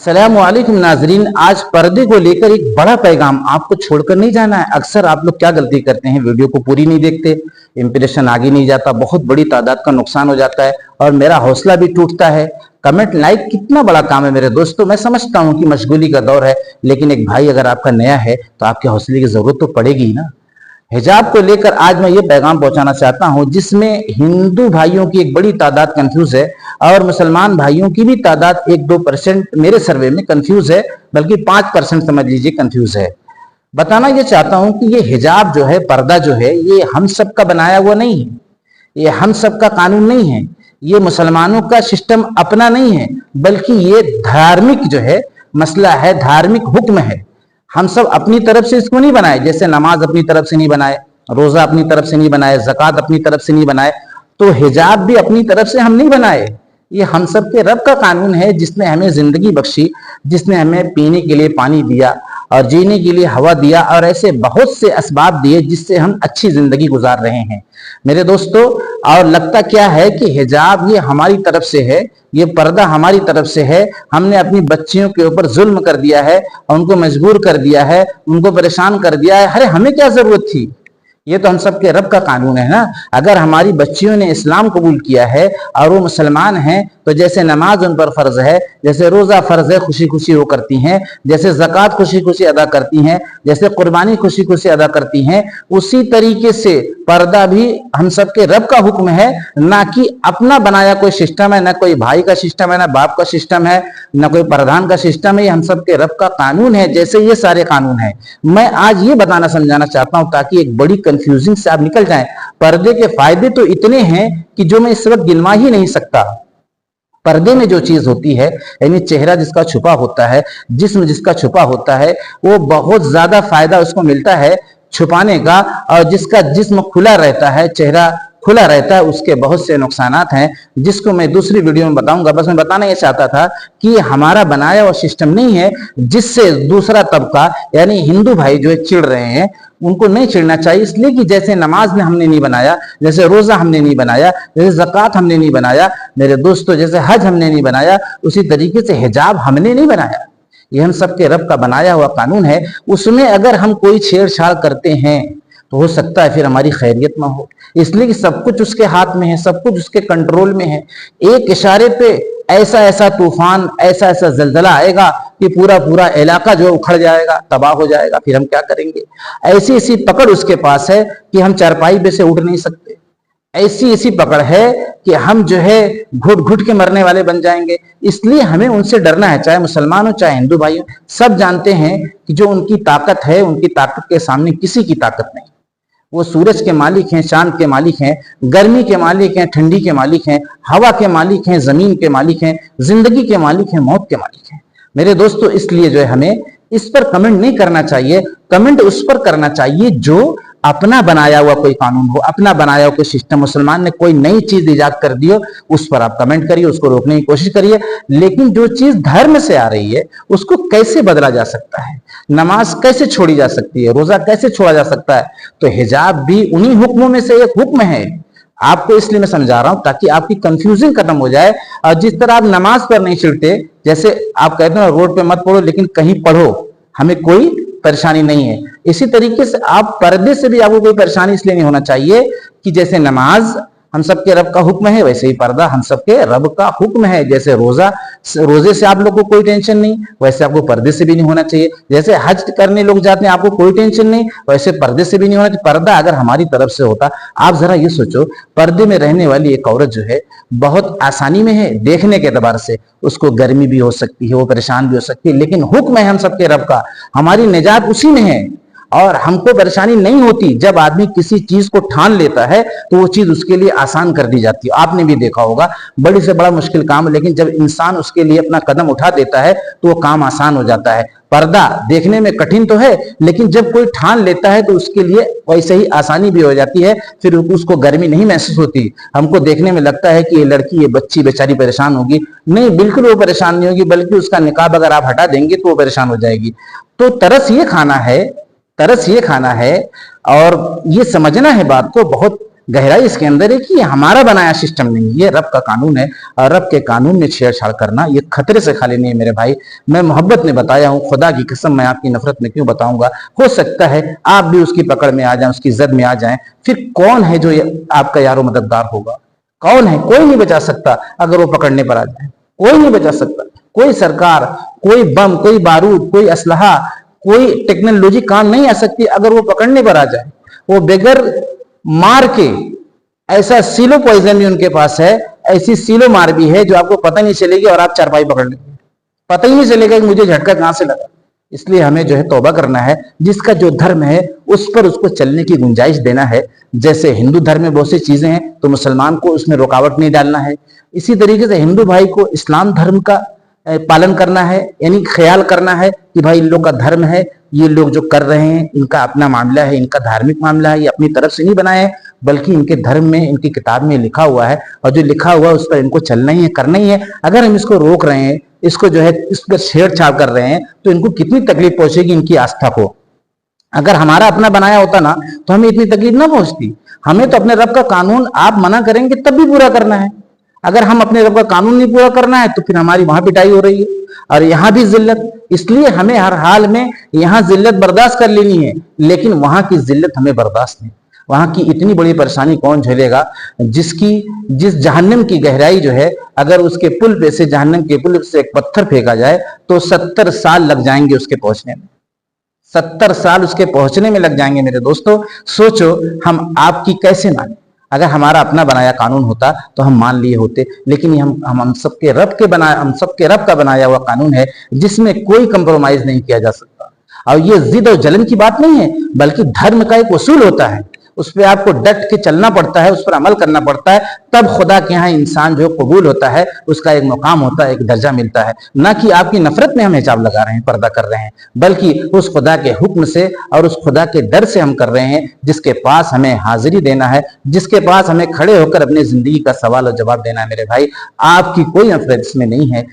सलामुअलैकुम नाजरीन, आज पर्दे को लेकर एक बड़ा पैगाम आपको छोड़कर नहीं जाना है। अक्सर आप लोग क्या गलती करते हैं, वीडियो को पूरी नहीं देखते, इंप्रेशन आगे नहीं जाता, बहुत बड़ी तादाद का नुकसान हो जाता है और मेरा हौसला भी टूटता है। कमेंट लाइक कितना बड़ा काम है मेरे दोस्तों। मैं समझता हूं कि मशगूली का दौर है, लेकिन एक भाई अगर आपका नया है तो आपके हौसले की जरूरत तो पड़ेगी ही ना। हिजाब को लेकर आज मैं ये पैगाम पहुंचाना चाहता हूं, जिसमें हिंदू भाइयों की एक बड़ी तादाद कंफ्यूज है और मुसलमान भाइयों की भी तादाद 1-2% मेरे सर्वे में कंफ्यूज है, बल्कि 5% समझ लीजिए कंफ्यूज है। बताना ये चाहता हूं कि ये हिजाब जो है, पर्दा जो है, ये हम सब का बनाया हुआ नहीं है, ये हम सब का कानून नहीं है, ये मुसलमानों का सिस्टम अपना नहीं है, बल्कि ये धार्मिक जो है मसला है, धार्मिक हुक्म है। हम सब अपनी तरफ से इसको नहीं बनाए, जैसे नमाज अपनी तरफ से नहीं बनाए, रोजा अपनी तरफ से नहीं बनाए, ज़कात अपनी तरफ से नहीं बनाए, तो हिजाब भी अपनी तरफ से हम नहीं बनाए। ये हम सब के रब का कानून है, जिसने हमें जिंदगी बख्शी, जिसने हमें पीने के लिए पानी दिया और जीने के लिए हवा दिया और ऐसे बहुत से असबाब दिए जिससे हम अच्छी जिंदगी गुजार रहे हैं मेरे दोस्तों। और लगता क्या है कि हिजाब ये हमारी तरफ से है, ये पर्दा हमारी तरफ से है। हमने अपनी बच्चियों के ऊपर जुल्म कर दिया है और उनको मजबूर कर दिया है, उनको परेशान कर दिया है। अरे हमें क्या जरूरत थी, ये तो हम सबके रब का कानून है ना। अगर हमारी बच्चियों ने इस्लाम कबूल किया है और वो मुसलमान हैं, तो जैसे नमाज उन पर फर्ज है, जैसे रोजा फर्ज है, खुशी खुशी वो करती हैं, जैसे ज़कात खुशी खुशी अदा करती हैं, जैसे कुर्बानी खुशी खुशी अदा करती हैं, उसी तरीके से पर्दा भी हम सबके रब का हुक्म है, ना कि अपना बनाया कोई सिस्टम है, ना कोई भाई का सिस्टम है, ना बाप का सिस्टम है, ना कोई प्रधान का सिस्टम है। ये हम सबके रब का कानून है, जैसे ये सारे कानून है। मैं आज ये बताना समझाना चाहता हूं ताकि एक बड़ी कंफ्यूजिंग से आप निकल जाएं। पर्दे के फायदे तो इतने हैं कि जो मैं इस वक्त गिनवा ही नहीं सकता। पर्दे में जो चीज होती है, यानी चेहरा जिसका छुपा होता है, जिस्म जिसका छुपा होता है, वो बहुत ज्यादा फायदा उसको मिलता है छुपाने का। और जिसका जिस्म खुला रहता है, चेहरा खुला रहता है, उसके बहुत से नुकसानात हैं, जिसको मैं दूसरी वीडियो में बताऊंगा। बस मैं बताना ये चाहता था कि हमारा बनाया हुआ सिस्टम नहीं है, जिससे दूसरा तबका यानी हिंदू भाई जो चिढ़ रहे हैं, उनको नहीं चिढ़ना चाहिए। इसलिए कि जैसे नमाज में हमने नहीं बनाया, जैसे रोजा हमने नहीं बनाया, जैसे ज़कात हमने नहीं बनाया मेरे दोस्तों, जैसे हज हमने नहीं बनाया, उसी तरीके से हिजाब हमने नहीं बनाया। ये हम सबके रब का बनाया हुआ कानून है। उसमें अगर हम कोई छेड़छाड़ करते हैं तो हो सकता है फिर हमारी खैरियत ना हो, इसलिए कि सब कुछ उसके हाथ में है, सब कुछ उसके कंट्रोल में है। एक इशारे पे ऐसा ऐसा तूफान, ऐसा ऐसा जलजला आएगा कि पूरा पूरा इलाका जो उखड़ जाएगा, तबाह हो जाएगा। फिर हम क्या करेंगे? ऐसी ऐसी पकड़ उसके पास है कि हम चारपाई पे से उठ नहीं सकते। ऐसी ऐसी पकड़ है कि हम जो है घुट घुट के मरने वाले बन जाएंगे। इसलिए हमें उनसे डरना है, चाहे मुसलमान हो चाहे हिंदू भाई हो। सब जानते हैं कि जो उनकी ताकत है, उनकी ताकत के सामने किसी की ताकत नहीं। वो सूरज के मालिक हैं, चांद के मालिक हैं, गर्मी के मालिक हैं, ठंडी के मालिक हैं, हवा के मालिक हैं, जमीन के मालिक हैं, जिंदगी के मालिक हैं, मौत के मालिक हैं मेरे दोस्तों। इसलिए जो है हमें इस पर कमेंट नहीं करना चाहिए। कमेंट उस पर करना चाहिए जो अपना बनाया हुआ कोई कानून हो, अपना बनाया हुआ कोई सिस्टम। मुसलमान ने कोई नई चीज इजाद कर दी हो, उस पर आप कमेंट करिए, उसको रोकने की कोशिश करिए। लेकिन जो चीज धर्म से आ रही है, उसको कैसे बदला जा सकता है, नमाज कैसे छोड़ी जा सकती है, रोजा कैसे छोड़ा जा सकता है, तो हिजाब भी उन्हीं हुक्मों में से एक हुक्म है। आपको इसलिए मैं समझा रहा हूं ताकि आपकी कंफ्यूजन खत्म हो जाए। और जिस तरह आप नमाज पर नहीं छिड़ते, जैसे आप कहते हैं रोड पे मत पढ़ो, लेकिन कहीं पढ़ो, हमें कोई परेशानी नहीं है, इसी तरीके से आप पर्दे से भी आपको कोई परेशानी इसलिए नहीं होना चाहिए कि जैसे नमाज हम सबके रब का हुक्म है, वैसे ही पर्दा हम सबके रब का हुक्म है। जैसे रोजे से आप लोग को कोई टेंशन नहीं, वैसे आपको पर्दे से भी नहीं होना चाहिए। जैसे हज करने लोग जाते हैं, आपको कोई टेंशन नहीं, वैसे पर्दे से भी नहीं होना चाहिए। पर्दा अगर हमारी तरफ से होता, आप जरा ये सोचो, पर्दे में रहने वाली एक औरत जो है बहुत आसानी में है देखने के एतबार से, उसको गर्मी भी हो सकती है, वो परेशान भी हो सकती है, लेकिन हुक्म है हम सबके रब का, हमारी निजात उसी में है। और हमको परेशानी नहीं होती। जब आदमी किसी चीज को ठान लेता है तो वो चीज उसके लिए आसान कर दी जाती है। आपने भी देखा होगा, बड़ी से बड़ा मुश्किल काम, लेकिन जब इंसान उसके लिए अपना कदम उठा देता है तो वो काम आसान हो जाता है। पर्दा देखने में कठिन तो है, लेकिन जब कोई ठान लेता है तो उसके लिए वैसे ही आसानी भी हो जाती है। फिर उसको गर्मी नहीं महसूस होती। हमको देखने में लगता है कि ये लड़की, ये बच्ची बेचारी परेशान होगी, नहीं, बिल्कुल वो परेशान नहीं होगी, बल्कि उसका निकाब अगर आप हटा देंगे तो वो परेशान हो जाएगी। तो तरस ये खाना है और ये समझना है बात को, बहुत गहराई इसके अंदर है कि ये हमारा बनाया सिस्टम नहीं, ये रब का कानून है। और रब के कानून में छेड़छाड़ करना ये खतरे से खाली नहीं है मेरे भाई। मैं मोहब्बत में बताया हूं, खुदा की कसम मैं आपकी नफरत में क्यों बताऊंगा। हो सकता है आप भी उसकी पकड़ में आ जाएं, उसकी जद में आ जाएं, फिर कौन है जो आपका यारो मददगार होगा? कौन है? कोई नहीं बचा सकता। अगर वो पकड़ने पर आ जाए कोई नहीं बचा सकता। कोई सरकार, कोई बम, कोई बारूद, कोई असलहा, कोई टेक्नोलॉजी काम नहीं आ सकती अगर वो पकड़ने पर आ जाए। वो बगैर मार के, ऐसा सीलो पॉइजन भी उनके पास है, ऐसी सीलो मार भी है जो आपको पता नहीं चलेगी और आप चारपाई पकड़ लेंगे, पता ही नहीं चलेगा कि मुझे झटका कहां से लगा। इसलिए हमें जो है तौबा करना है, जिसका जो धर्म है उस पर उसको चलने की गुंजाइश देना है। जैसे हिंदू धर्म में बहुत सी चीजें हैं तो मुसलमान को उसमें रुकावट नहीं डालना है। इसी तरीके से हिंदू भाई को इस्लाम धर्म का पालन करना है, यानी ख्याल करना है कि भाई इन लोग का धर्म है, ये लोग जो कर रहे हैं इनका अपना मामला है, इनका धार्मिक मामला है, ये अपनी तरफ से नहीं बनाए हैं, बल्कि इनके धर्म में, इनकी किताब में लिखा हुआ है, और जो लिखा हुआ है उस पर इनको चलना ही है, करना ही है। अगर हम इसको रोक रहे हैं, इसको जो है इस पर छेड़छाड़ कर रहे हैं, तो इनको कितनी तकलीफ पहुंचेगी इनकी आस्था को। अगर हमारा अपना बनाया होता ना तो हमें इतनी तकलीफ ना पहुंचती। हमें तो अपने रब का कानून आप मना करेंगे तब भी पूरा करना है। अगर हम अपने रब का कानून नहीं पूरा करना है तो फिर हमारी वहां पिटाई हो रही है और यहाँ भी जिल्लत। इसलिए हमें हर हाल में यहाँ जिल्लत बर्दाश्त कर लेनी है, लेकिन वहां की जिल्लत हमें बर्दाश्त नहीं। वहां की इतनी बड़ी परेशानी कौन झेलेगा जिस जहन्नम की गहराई जो है, अगर उसके पुल पे से, जहन्नम के पुल से एक पत्थर फेंका जाए तो 70 साल लग जाएंगे उसके पहुंचने में। 70 साल उसके पहुंचने में लग जाएंगे मेरे दोस्तों। सोचो हम आपकी कैसे माने। अगर हमारा अपना बनाया कानून होता तो हम मान लिए होते, लेकिन हम सबके रब का बनाया हुआ कानून है जिसमें कोई कंप्रोमाइज नहीं किया जा सकता। और ये जिद और जलन की बात नहीं है, बल्कि धर्म का एक उसूल होता है, उस पर आपको डट के चलना पड़ता है, उस पर अमल करना पड़ता है, तब खुदा के यहाँ इंसान जो कबूल होता है, उसका एक मुकाम होता है, एक दर्जा मिलता है। ना कि आपकी नफरत में हम हिजाब लगा रहे हैं, पर्दा कर रहे हैं, बल्कि उस खुदा के हुक्म से और उस खुदा के डर से हम कर रहे हैं, जिसके पास हमें हाजिरी देना है, जिसके पास हमें खड़े होकर अपनी जिंदगी का सवाल और जवाब देना है। मेरे भाई, आपकी कोई नफरत इसमें नहीं है।